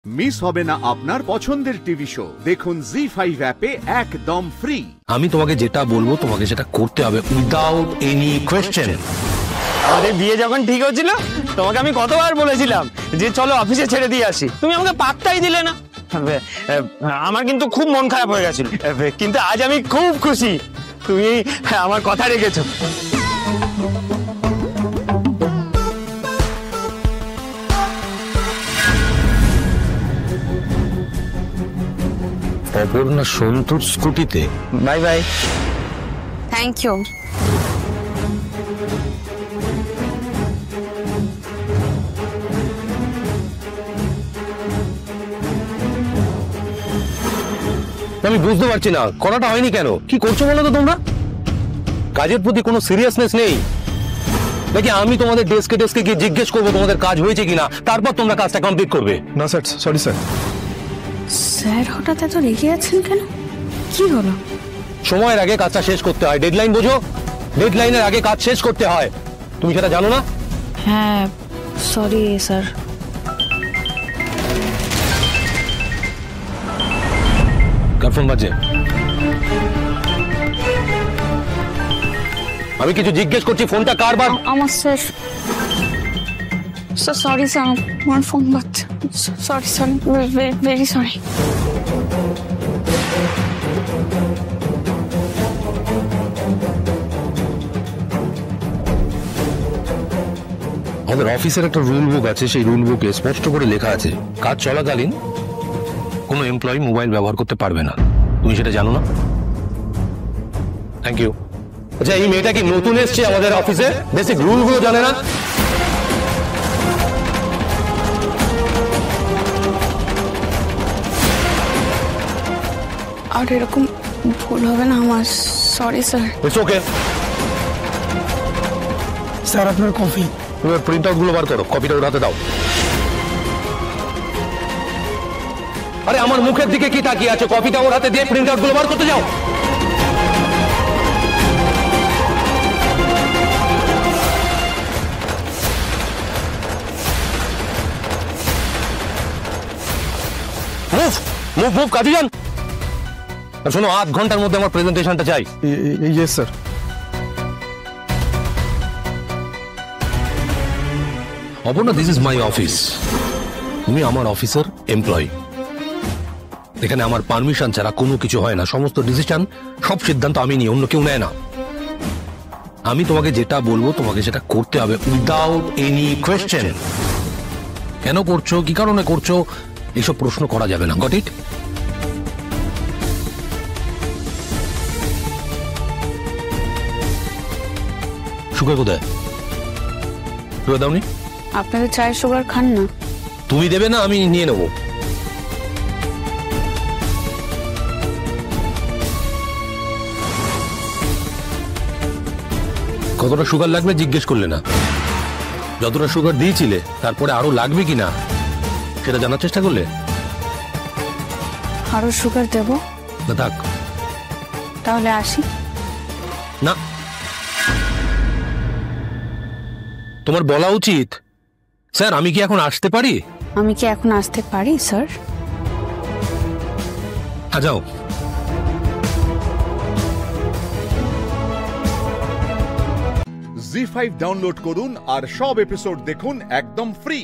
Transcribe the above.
Miss হবে না আপনার পছন্দের টিভি শো। দেখুন জি5 অ্যাপে একদম ফ্রি। আমি তোমাকে যেটা বলবো তোমাকে সেটা করতে হবে উইদাউট এনি কোয়েশ্চেন। আমাদের বিয়ে যখন ঠিক হচ্ছিল তোমাকে আমি কতবার বলেছিলাম যে চলো অফিসে ছেড়ে দিয়ে আসি, তুমি আমাকে পাত্তাই দিলে না। আমার কিন্তু খুব মন খারাপ হয়ে গেছিল, কিন্তু আজ আমি খুব খুশি তুমি আমার কথা রেখেছো। অপর্ণা সন্তুর স্কুটিতে। Bye bye. Thank you. আমি বুঝতে পারছি না করাটা হয়নি কেন। কি করছো বলো তো তোমরা? কাজের প্রতি কোনো সিরিয়াসনেস নেই নাকি? আমি তোমাদের ডেস্কে ডেস্কে গিয়ে জিজ্ঞেস করবো তোমাদের কাজ হয়েছে কিনা, তারপর তোমরা কাজটা কমপ্লিট করবে। না স্যার, সরি স্যার। স্যার হঠাৎ এত রেগে আছেন কেন? কি হলো? সময়ের আগে কাজটা শেষ করতে হয়, ডেডলাইন বোঝো? ডেডলাইনের আগে কাজ শেষ করতে হয়, তুমি সেটা জানো না? হ্যাঁ সরি স্যার। কার ফোন বাজে? আমি কিছু জিজ্ঞেস করছি, ফোনটা কার? আমার স্যার। সরি স্যার, আমার ফোন বাজছে। Sorry sorry, very sorry. আমাদের অফিসের একটা রুল বুক আছে, সেই রুল বুকে স্পষ্ট করে লেখা আছে কাজ চলাকালীন কোনো এমপ্লয়ি মোবাইল ব্যবহার করতে পারবে না। তুমি সেটা জানো না? Thank you. আচ্ছা, এই মেয়েটা কি নতুন এসছে আমাদের অফিসে? বেসিক রুল গুলো জানে না? আর এরকম ভুল হবে না আমার। Sorry sir. It's okay. Sir আপনার কফি। তুমি প্রিন্ট আউট গুলো বার করো, কপিটা ওর হাতে দাও। আরে আমার মুখের দিকে কি তাকিয়ে আছো? কপিটা ওর হাতে দিয়ে প্রিন্ট আউট গুলো বার করতে যাও। মুভ মুভ মুভ, কাজে যান। আর শোনো, 8 ঘন্টার মধ্যে আমার প্রেজেন্টেশনটা চাই। Yes sir. Aparna, this is my office. তুমি আমার অফিসের এমপ্লয়ি। এখানে আমার পারমিশন ছাড়া কোনো কিছু হয় না। সমস্ত ডিসিশন, সব সিদ্ধান্ত আমি নিই, অন্য কেউ নেয় না। আমি তোমাকে যেটা বলবো তোমাকে সেটা করতে হবে উইদাউট এনি কোয়েশ্চেন। কেন করছো, কি কারণে করছো, এইসব প্রশ্ন করা যাবে না। Got it? সুগার কোথায়? সুগার দাওনি? আপনাদের চায়ের সুগার খান না? তুমি দেবে না, আমি নিয়ে নেবো। কতটা সুগার লাগবে জিজ্ঞেস করলে না? যতটা সুগার দিয়েছিলে তারপরে আরো লাগবে কিনা সেটা জানার চেষ্টা করলে? আরো সুগার দেব না, থাক। তাহলে আসি। না, তোমার বলা উচিত স্যার আমি কি এখন আসতে পারি? আমি কি এখন আসতে পারি স্যার? যাও। জি5 ডাউনলোড করুন আর সব এপিসোড দেখুন একদম ফ্রি।